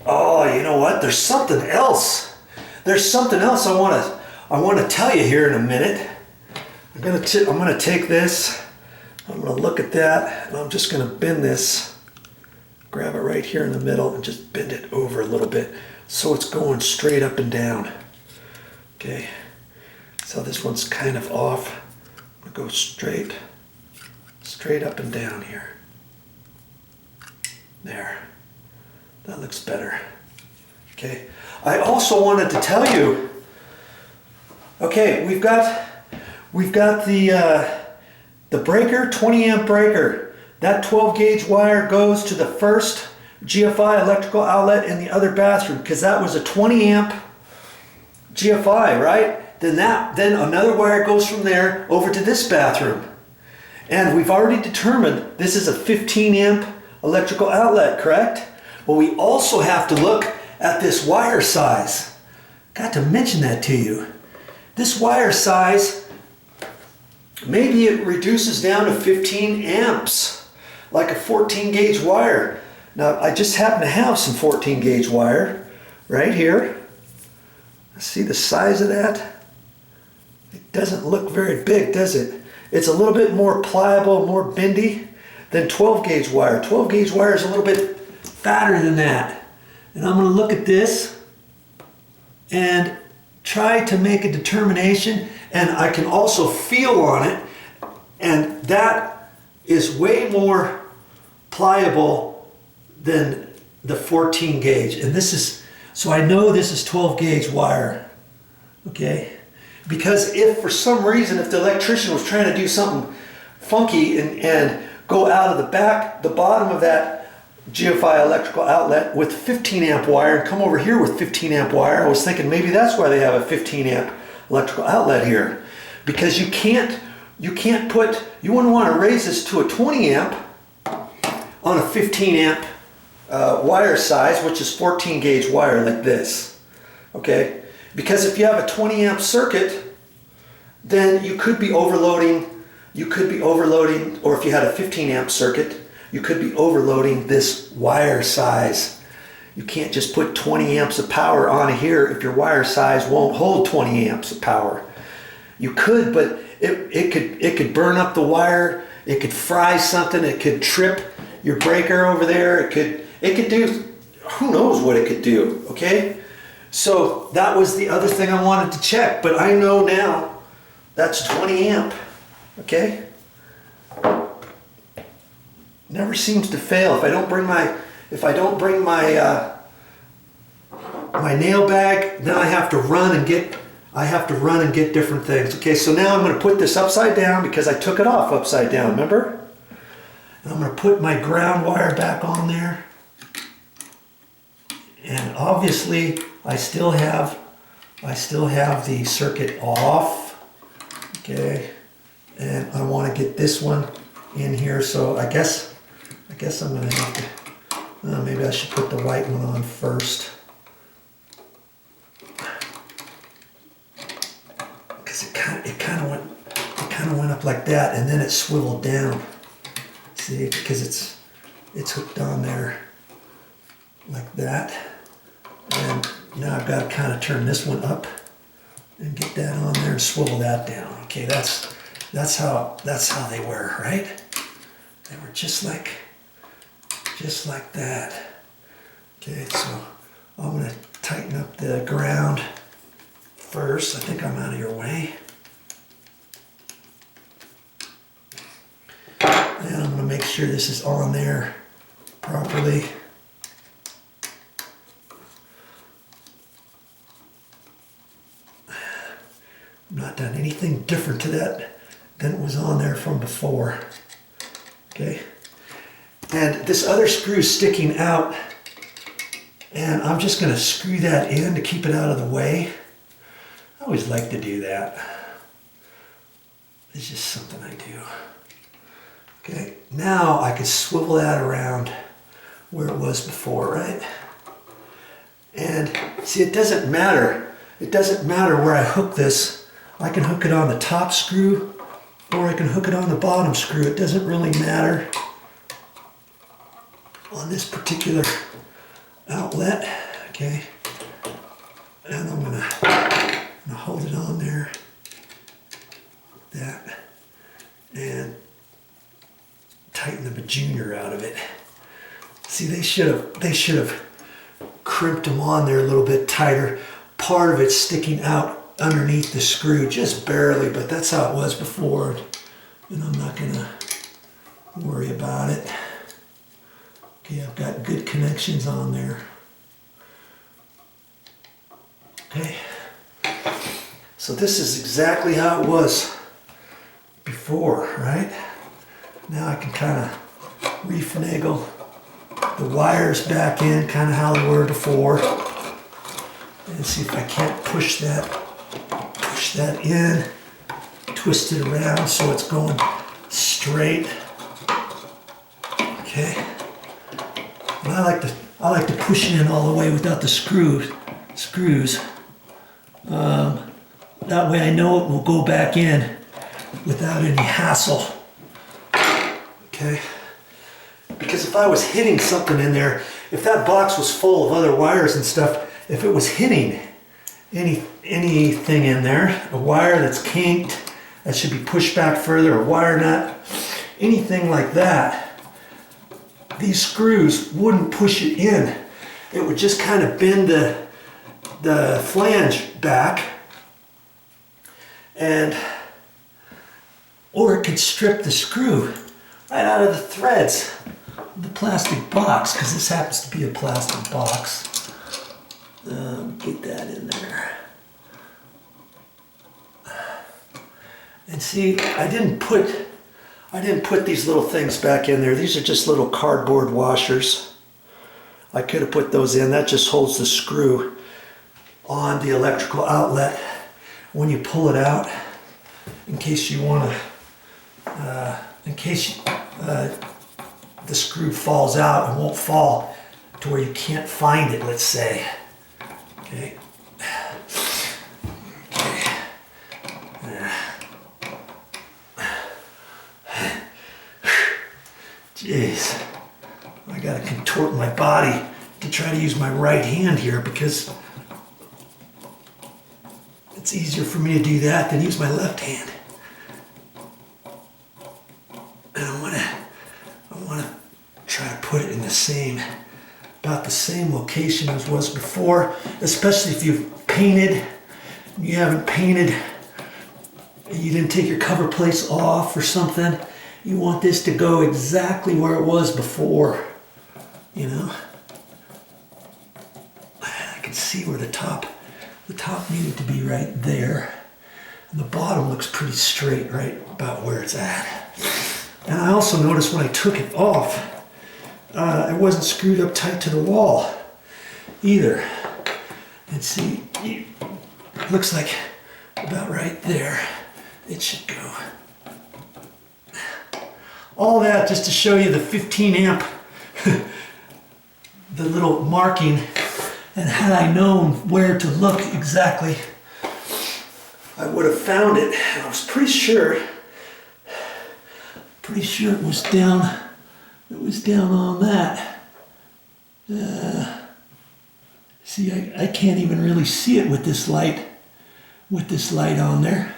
Oh, you know what? There's something else. There's something else I want to tell you here in a minute. I'm gonna take this. I'm gonna look at that, and I'm just gonna bend this. Grab it right here in the middle and just bend it over a little bit so it's going straight up and down. Okay. So this one's kind of off. I'm gonna go straight up and down here. There. That looks better. Okay. I also wanted to tell you, okay, we've got the breaker, 20 amp breaker. That 12 gauge wire goes to the first GFI electrical outlet in the other bathroom because that was a 20 amp GFI, right? Then another wire goes from there over to this bathroom. And we've already determined this is a 15 amp electrical outlet, correct? Well, we also have to look at this wire size. Got to mention that to you. This wire size, maybe it reduces down to 15 amps, like a 14 gauge wire. Now, I just happen to have some 14 gauge wire right here. See the size of that? It doesn't look very big, does it? It's a little bit more pliable, more bendy than 12 gauge wire. 12 gauge wire is a little bit fatter than that. And I'm going to look at this and try to make a determination, and I can also feel on it, and that is way more pliable than the 14 gauge. And this is, so I know this is 12 gauge wire, okay? Because if for some reason, if the electrician was trying to do something funky and go out of the bottom of that GFI electrical outlet with 15 amp wire and come over here with 15 amp wire, I was thinking maybe that's why they have a 15 amp electrical outlet here. Because you wouldn't want to raise this to a 20 amp on a 15 amp wire size, which is 14 gauge wire like this, okay? Because if you have a 20 amp circuit, then you could be overloading, or if you had a 15 amp circuit, you could be overloading this wire size. You can't just put 20 amps of power on here if your wire size won't hold 20 amps of power. You could, but it could burn up the wire, it could fry something, it could trip your breaker over there, it could do, who knows what it could do, okay? So that was the other thing I wanted to check, but I know now that's 20 amp, okay? Never seems to fail. If I don't bring my my nail bag, then I have to run and get different things. Okay, so now I'm going to put this upside down because I took it off upside down, remember? And I'm going to put my ground wire back on there. And obviously I still have the circuit off. Okay. And I want to get this one in here, so I guess I'm going to have to, maybe I should put the white one on first. Because it kind of went up like that, and then it swiveled down. See, because it's hooked on there like that. And now I've got to kind of turn this one up and get that on there and swivel that down. Okay, that's how they were, right? They were just like that. Okay, so I'm going to tighten up the ground first. I think I'm out of your way. And I'm going to make sure this is on there properly. I've not done anything different to that than was on there from before. Okay. And this other screw is sticking out, and I'm just going to screw that in to keep it out of the way. I always like to do that. It's just something I do. Okay, now I can swivel that around where it was before, right? And see, it doesn't matter. It doesn't matter where I hook this. I can hook it on the top screw, or I can hook it on the bottom screw. It doesn't really matter on this particular outlet, okay? And I'm gonna hold it on there, like that, and tighten the bajunior out of it. See, they should have crimped them on there a little bit tighter. Part of it's sticking out underneath the screw, just barely, but that's how it was before, and I'm not gonna worry about it. Okay, I've got good connections on there. Okay, so this is exactly how it was before, right? Now I can kind of refinagle the wires back in, kind of how they were before, and see if I can't push that in, twist it around so it's going straight. Okay, and I like to push it in all the way without the screws. That way I know it will go back in without any hassle. Okay, because if I was hitting something in there, if that box was full of other wires and stuff, if it was hitting anything in there, a wire that's kinked that should be pushed back further, a wire nut, anything like that, these screws wouldn't push it in. It would just kind of bend the flange back, or it could strip the screw right out of the threads of the plastic box, because this happens to be a plastic box. Get that in there. And see, I didn't put these little things back in there. These are just little cardboard washers. I could have put those in. That just holds the screw on the electrical outlet when you pull it out, in case you want to, the screw falls out and won't fall to where you can't find it, let's say. Okay. Jeez, I gotta contort my body to try to use my right hand here, because it's easier for me to do that than use my left hand. And I wanna try to put it in about the same location as was before, especially if you've painted, you haven't painted, you didn't take your cover plates off or something. You want this to go exactly where it was before, you know. I can see where the top needed to be right there. And the bottom looks pretty straight right about where it's at. And I also noticed when I took it off, it wasn't screwed up tight to the wall either. And see, it looks like about right there it should go. All that just to show you the 15 amp, the little marking, and had I known where to look exactly, I would have found it. And I was pretty sure it was down on that. See, I can't even really see it with this light on there.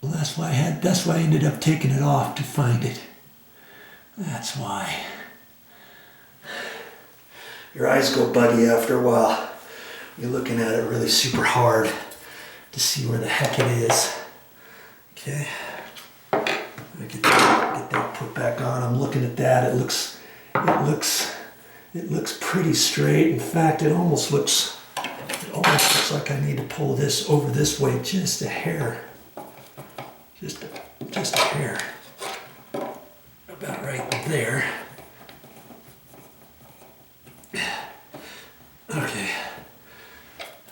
Well, that's why I ended up taking it off to find it. That's why. Your eyes go buggy after a while. You're looking at it really super hard to see where the heck it is. Okay. Get that put back on. I'm looking at that. It looks pretty straight. In fact, it almost looks like I need to pull this over this way just a hair. Just a hair. About right there. Okay.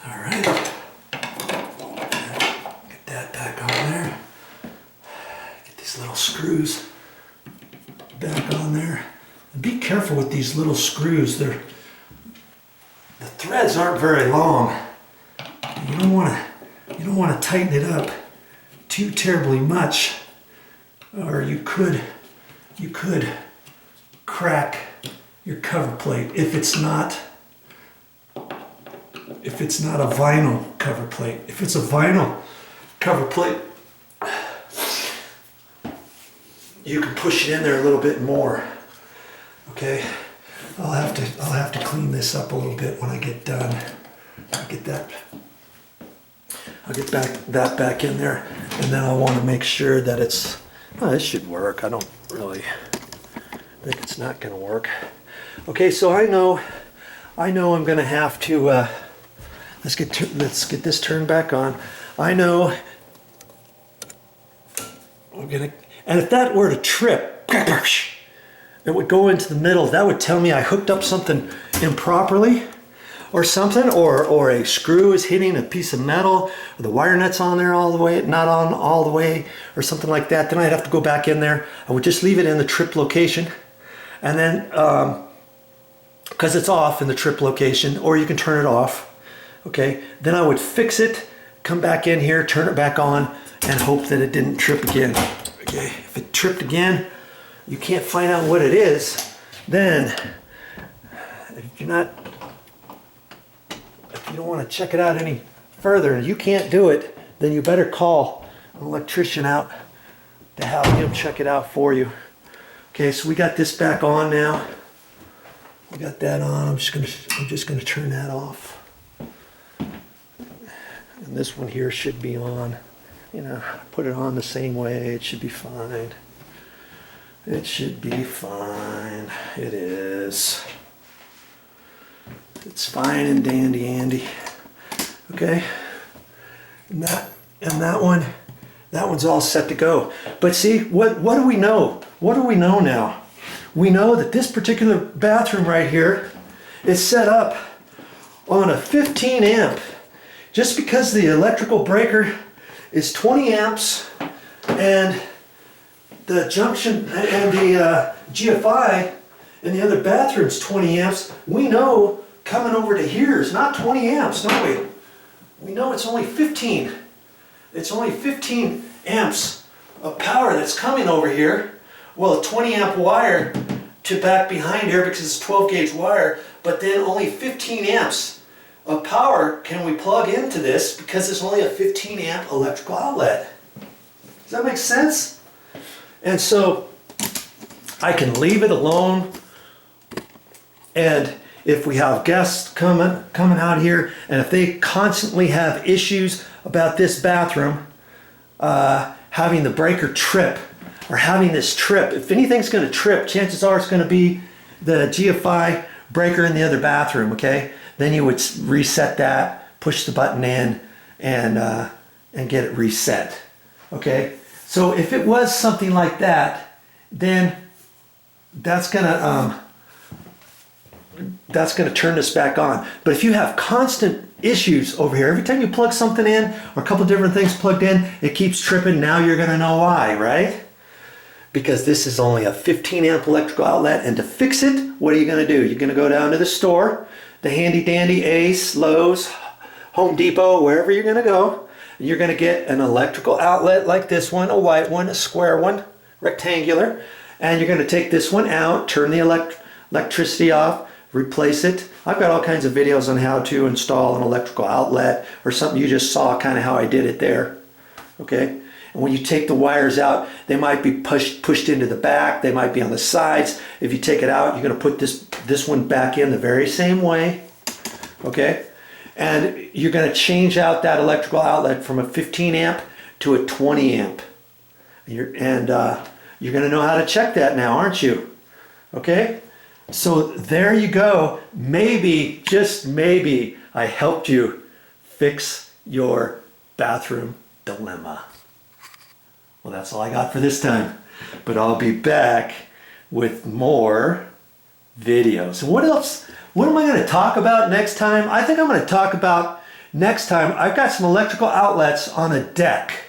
All right. Get that back on there. Get these little screws back on there. And be careful with these little screws. The threads aren't very long. You don't want to tighten it up too terribly much, or you could crack your cover plate if it's not a vinyl cover plate. If it's a vinyl cover plate, you can push it in there a little bit more. Okay, I'll have to clean this up a little bit when I get done. I'll get that back in there, and then I want to make sure that it's. Oh, this should work. I don't really think it's not going to work. Okay, so I know I'm going to have to. Let's get this turned back on. I know we're gonna. And if that were to trip, it would go into the middle. That would tell me I hooked up something improperly or something, or a screw is hitting a piece of metal, or the wire nut's on there all the way, not on all the way, or something like that. Then I'd have to go back in there. I would just leave it in the trip location, and then, because it's off in the trip location, or you can turn it off, okay? Then I would fix it, come back in here, turn it back on, and hope that it didn't trip again. Okay, if it tripped again, you can't find out what it is, then if you don't want to check it out any further and you can't do it, then you better call an electrician out to have him check it out for you. Okay, so we got this back on now. We got that on. I'm just gonna turn that off. And this one here should be on. You know, put it on the same way. It should be fine. It should be fine. It is. It's fine and dandy, Andy. Okay. And that one's all set to go. But see, what do we know? What do we know now? We know that this particular bathroom right here is set up on a 15 amp. Just because the electrical breaker is 20 amps and the junction and the GFI in the other bathroom's 20 amps, we know coming over to here is not 20 amps, don't we? We know it's only 15. It's only 15 amps of power that's coming over here. Well, a 20 amp wire to back behind here because it's 12 gauge wire, but then only 15 amps of power can we plug into this because it's only a 15 amp electrical outlet. Does that make sense? And so I can leave it alone, and if we have guests coming out here, and if they constantly have issues about this bathroom having the breaker trip or having this trip, if anything's going to trip, chances are it's going to be the GFI breaker in the other bathroom. Okay, then you would reset that, push the button in, and get it reset. Okay, so if it was something like that, then that's gonna turn this back on. But if you have constant issues over here, every time you plug something in or a couple different things plugged in, it keeps tripping. Now you're gonna know why, right? Because this is only a 15 amp electrical outlet, and to fix it, what are you gonna do? You're gonna go down to the store, the handy dandy Ace, Lowe's, Home Depot, wherever you're gonna go. You're gonna get an electrical outlet like this one, a white one, a square one, rectangular, and you're gonna take this one out, turn the electricity off, replace it. I've got all kinds of videos on how to install an electrical outlet, or something you just saw kind of how I did it there. Okay, and when you take the wires out, they might be pushed into the back, they might be on the sides. If you take it out, you're going to put this one back in the very same way. Okay, and you're going to change out that electrical outlet from a 15 amp to a 20 amp. You're going to know how to check that now, aren't you? Okay, so there you go. Maybe, just maybe, I helped you fix your bathroom dilemma. Well, that's all I got for this time, but I'll be back with more videos. What else? What am I going to talk about next time? I think I'm going to talk about next time. I've got some electrical outlets on a deck,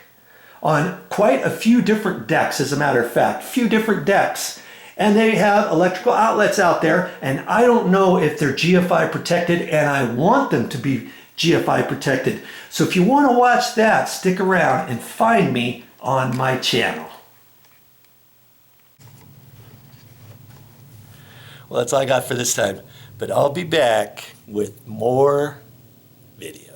on quite a few different decks, as a matter of fact, few different decks. And they have electrical outlets out there, and I don't know if they're GFI protected, and I want them to be GFI protected. So if you want to watch that, stick around and find me on my channel. Well, that's all I got for this time. But I'll be back with more videos.